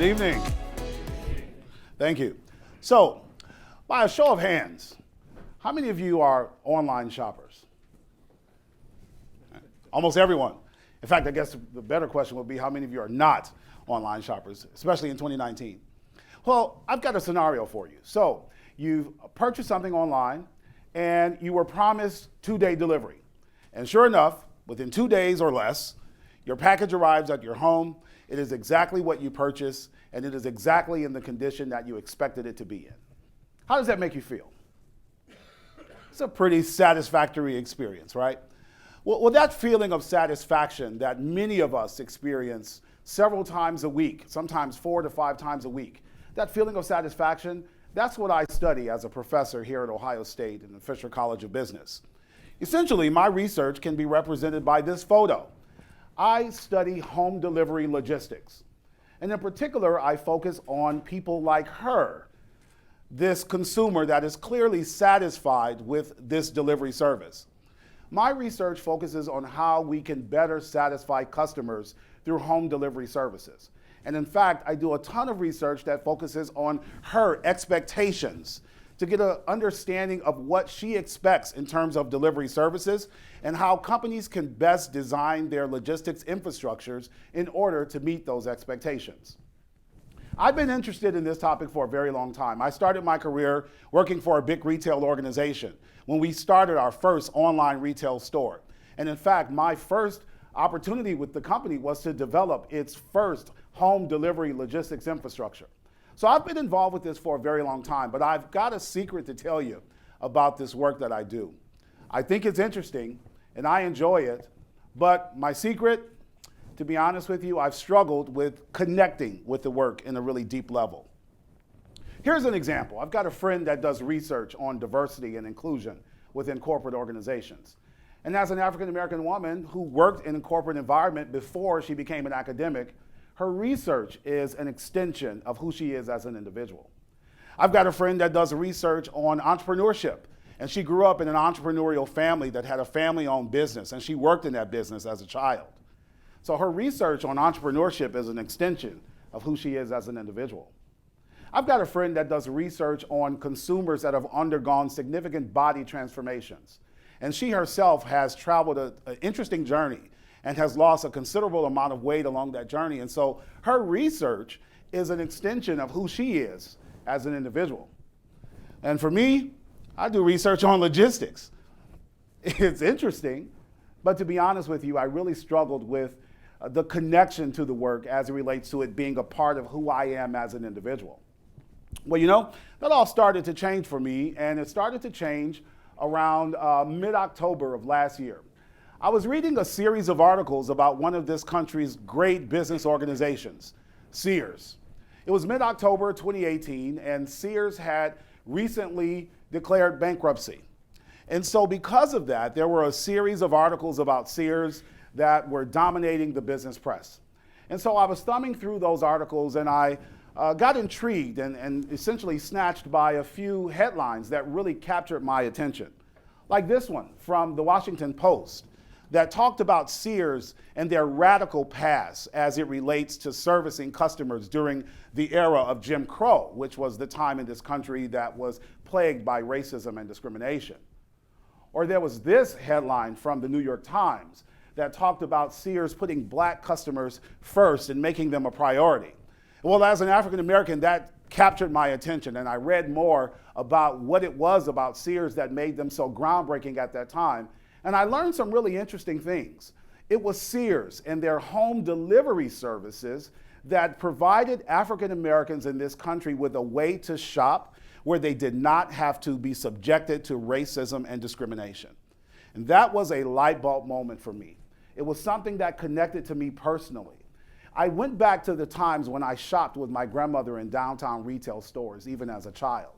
evening. Thank you. So, by a show of hands, how many of you are online shoppers? Almost everyone. In fact, I guess the better question would be how many of you are not online shoppers, especially in 2019? Well, I've got a scenario for you. So, you've purchased something online and you were promised 2-day delivery. And sure enough, within 2 days or less, your package arrives at your home. It is exactly what you purchased, and it is exactly in the condition that you expected it to be in. How does that make you feel? It's a pretty satisfactory experience, right? Well, that feeling of satisfaction that many of us experience several times a week, sometimes 4 to 5 times a week, that feeling of satisfaction, that's what I study as a professor here at Ohio State in the Fisher College of Business. Essentially, my research can be represented by this photo. I study home delivery logistics. And in particular, I focus on people like her, this consumer that is clearly satisfied with this delivery service. My research focuses on how we can better satisfy customers through home delivery services. And in fact, I do a ton of research that focuses on her expectations to get an understanding of what she expects in terms of delivery services and how companies can best design their logistics infrastructures in order to meet those expectations. I've been interested in this topic for a very long time. I started my career working for a big retail organization when we started our first online retail store. And in fact, my first opportunity with the company was to develop its first home delivery logistics infrastructure. So I've been involved with this for a very long time, but I've got a secret to tell you about this work that I do. I think it's interesting and I enjoy it, but my secret, to be honest with you, I've struggled with connecting with the work in a really deep level. Here's an example. I've got a friend that does research on diversity and inclusion within corporate organizations. And as an African American woman who worked in a corporate environment before she became an academic, her research is an extension of who she is as an individual. I've got a friend that does research on entrepreneurship, and she grew up in an entrepreneurial family that had a family-owned business, and she worked in that business as a child. So her research on entrepreneurship is an extension of who she is as an individual. I've got a friend that does research on consumers that have undergone significant body transformations, and she herself has traveled an interesting journey and has lost a considerable amount of weight along that journey. And so her research is an extension of who she is as an individual. And for me, I do research on logistics. It's interesting, but to be honest with you, I really struggled with the connection to the work as it relates to it being a part of who I am as an individual. Well, you know, that all started to change for me, and it started to change around mid-October of last year. I was reading a series of articles about one of this country's great business organizations, Sears. It was mid-October 2018, and Sears had recently declared bankruptcy. And so because of that, there were a series of articles about Sears that were dominating the business press. And so I was thumbing through those articles, and I got intrigued and essentially snatched by a few headlines that really captured my attention. Like this one from the Washington Post, that talked about Sears and their radical past as it relates to servicing customers during the era of Jim Crow, which was the time in this country that was plagued by racism and discrimination. Or there was this headline from the New York Times that talked about Sears putting black customers first and making them a priority. Well, as an African American, that captured my attention, and I read more about what it was about Sears that made them so groundbreaking at that time. And I learned some really interesting things. It was Sears and their home delivery services that provided African Americans in this country with a way to shop where they did not have to be subjected to racism and discrimination. And that was a light bulb moment for me. It was something that connected to me personally. I went back to the times when I shopped with my grandmother in downtown retail stores, even as a child.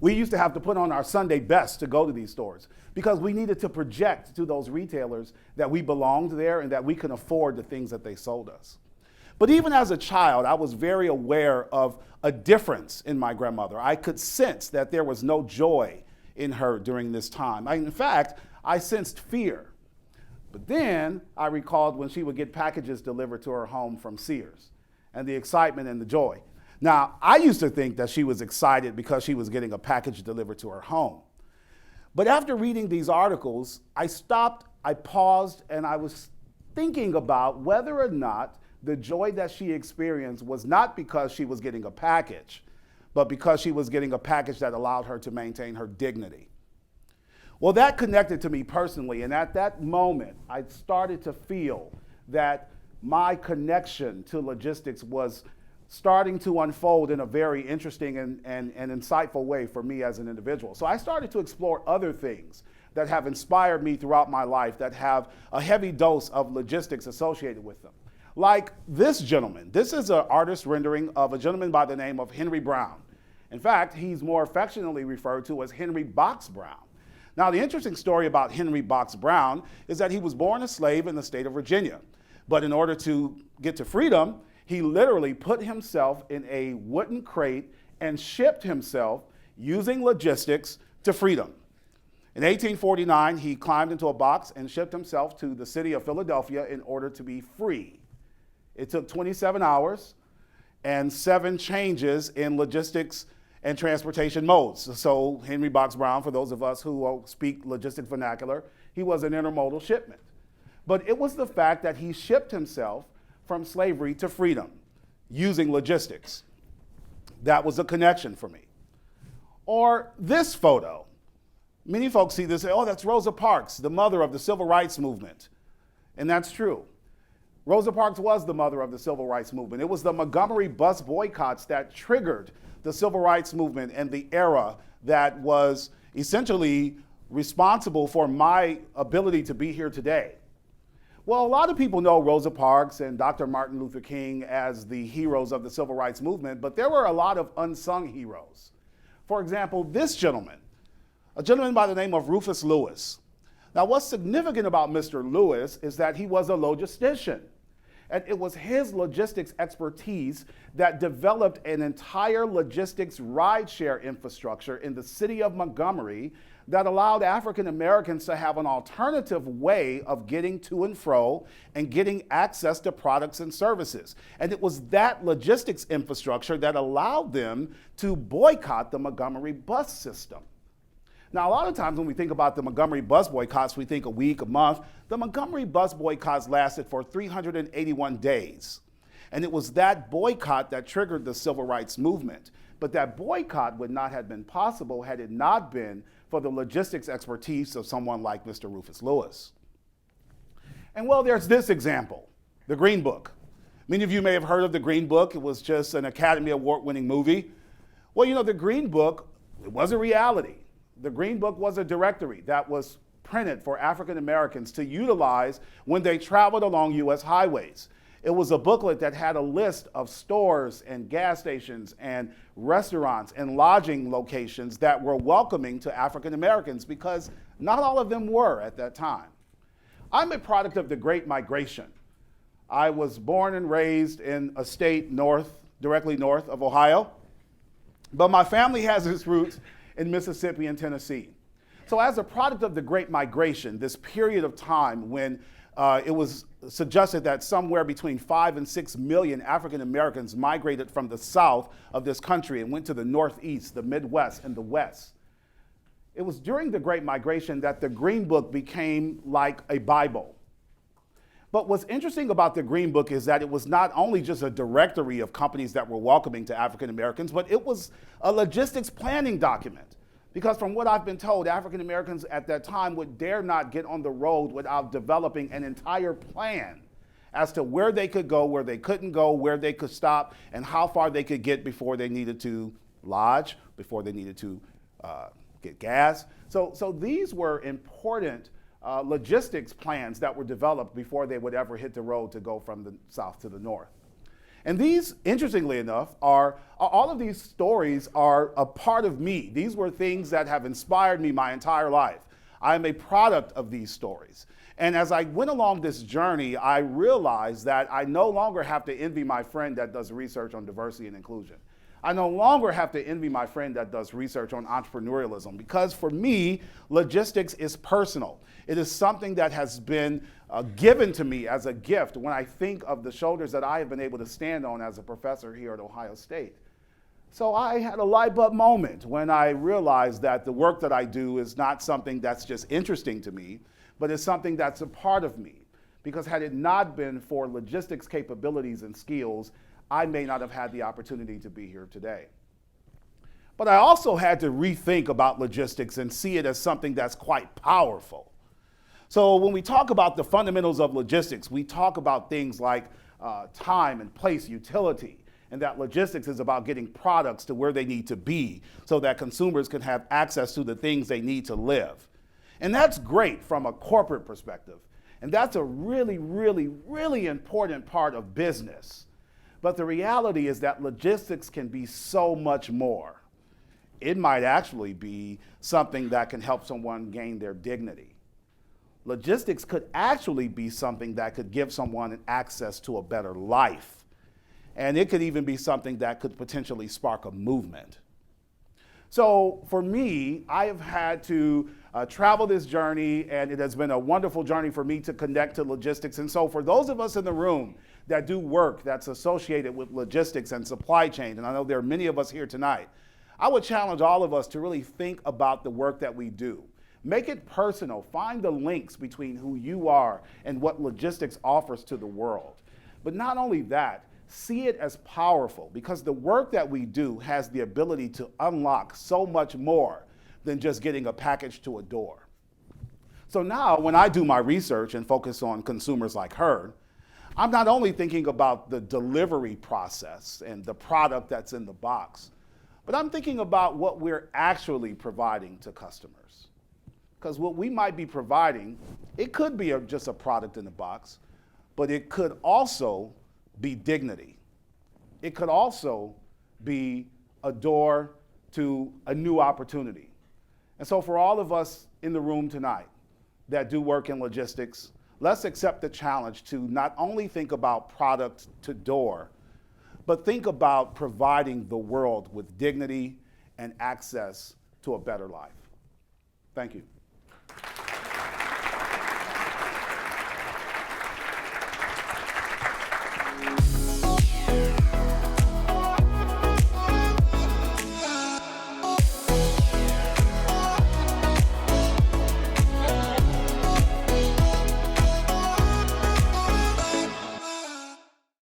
We used to have to put on our Sunday best to go to these stores because we needed to project to those retailers that we belonged there and that we could afford the things that they sold us. But even as a child, I was very aware of a difference in my grandmother. I could sense that there was no joy in her during this time. In fact, I sensed fear. But then I recalled when she would get packages delivered to her home from Sears. and the excitement and the joy. Now, I used to think that she was excited because she was getting a package delivered to her home. But after reading these articles, I stopped, I paused, and I was thinking about whether or not the joy that she experienced was not because she was getting a package, but because she was getting a package that allowed her to maintain her dignity. Well, that connected to me personally, and at that moment, I started to feel that my connection to logistics was starting to unfold in a very interesting and insightful way for me as an individual. So I started to explore other things that have inspired me throughout my life that have a heavy dose of logistics associated with them. Like this gentleman. This is an artist rendering of a gentleman by the name of Henry Brown. In fact, he's more affectionately referred to as Henry Box Brown. Now, the interesting story about Henry Box Brown is that he was born a slave in the state of Virginia. But in order to get to freedom, he literally put himself in a wooden crate and shipped himself using logistics to freedom. In 1849, he climbed into a box and shipped himself to the city of Philadelphia in order to be free. It took 27 hours and 7 changes in logistics and transportation modes. So Henry Box Brown, for those of us who speak logistic vernacular, he was an intermodal shipment. But it was the fact that he shipped himself from slavery to freedom using logistics. That was a connection for me. Or this photo. Many folks see this and say, oh, that's Rosa Parks, the mother of the civil rights movement. And that's true. Rosa Parks was the mother of the civil rights movement. It was the Montgomery bus boycotts that triggered the civil rights movement and the era that was essentially responsible for my ability to be here today. Well, a lot of people know Rosa Parks and Dr. Martin Luther King as the heroes of the civil rights movement, but there were a lot of unsung heroes. For example, this gentleman, a gentleman by the name of Rufus Lewis. Now, what's significant about Mr. Lewis is that he was a logistician. And it was his logistics expertise that developed an entire logistics rideshare infrastructure in the city of Montgomery that allowed African Americans to have an alternative way of getting to and fro and getting access to products and services. And it was that logistics infrastructure that allowed them to boycott the Montgomery bus system. Now, a lot of times when we think about the Montgomery bus boycotts, we think a week, a month. The Montgomery bus boycotts lasted for 381 days. And it was that boycott that triggered the civil rights movement. But that boycott would not have been possible had it not been for the logistics expertise of someone like Mr. Rufus Lewis. And well, there's this example, the Green Book. Many of you may have heard of the Green Book. It was just an Academy Award-winning movie. Well, you know, the Green Book, it was a reality. The Green Book was a directory that was printed for African Americans to utilize when they traveled along U.S. highways. It was a booklet that had a list of stores and gas stations and restaurants and lodging locations that were welcoming to African Americans because not all of them were at that time. I'm a product of the Great Migration. I was born and raised in a state directly north of Ohio, but my family has its roots in Mississippi and Tennessee. So as a product of the Great Migration, this period of time when it was suggested that somewhere between 5 and 6 million African Americans migrated from the south of this country and went to the northeast, the Midwest, and the West. It was during the Great Migration that the Green Book became like a Bible. But what's interesting about the Green Book is that it was not only just a directory of companies that were welcoming to African Americans, but it was a logistics planning document. Because from what I've been told, African Americans at that time would dare not get on the road without developing an entire plan as to where they could go, where they couldn't go, where they could stop, and how far they could get before they needed to lodge, before they needed to get gas. So these were important logistics plans that were developed before they would ever hit the road to go from the south to the north. And these, interestingly enough, all of these stories are a part of me. These were things that have inspired me my entire life. I am a product of these stories. And as I went along this journey, I realized that I no longer have to envy my friend that does research on diversity and inclusion. I no longer have to envy my friend that does research on entrepreneurialism, because for me, logistics is personal. It is something that has been given to me as a gift when I think of the shoulders that I have been able to stand on as a professor here at Ohio State. So I had a light bulb moment when I realized that the work that I do is not something that's just interesting to me, but it's something that's a part of me. Because had it not been for logistics capabilities and skills, I may not have had the opportunity to be here today. But I also had to rethink about logistics and see it as something that's quite powerful. So when we talk about the fundamentals of logistics, we talk about things like time and place utility, and that logistics is about getting products to where they need to be so that consumers can have access to the things they need to live. And that's great from a corporate perspective. And that's a really, really, really important part of business. But the reality is that logistics can be so much more. It might actually be something that can help someone gain their dignity. Logistics could actually be something that could give someone access to a better life. And it could even be something that could potentially spark a movement. So for me, I have had to travel this journey, and it has been a wonderful journey for me to connect to logistics. And so for those of us in the room that do work that's associated with logistics and supply chain, and I know there are many of us here tonight, I would challenge all of us to really think about the work that we do. Make it personal. Find the links between who you are and what logistics offers to the world. But not only that, see it as powerful, because the work that we do has the ability to unlock so much more than just getting a package to a door. So now when I do my research and focus on consumers like her, I'm not only thinking about the delivery process and the product that's in the box, but I'm thinking about what we're actually providing to customers. Because what we might be providing, it could be just a product in the box, but it could also be dignity. It could also be a door to a new opportunity. And so for all of us in the room tonight that do work in logistics, let's accept the challenge to not only think about product to door, but think about providing the world with dignity and access to a better life. Thank you.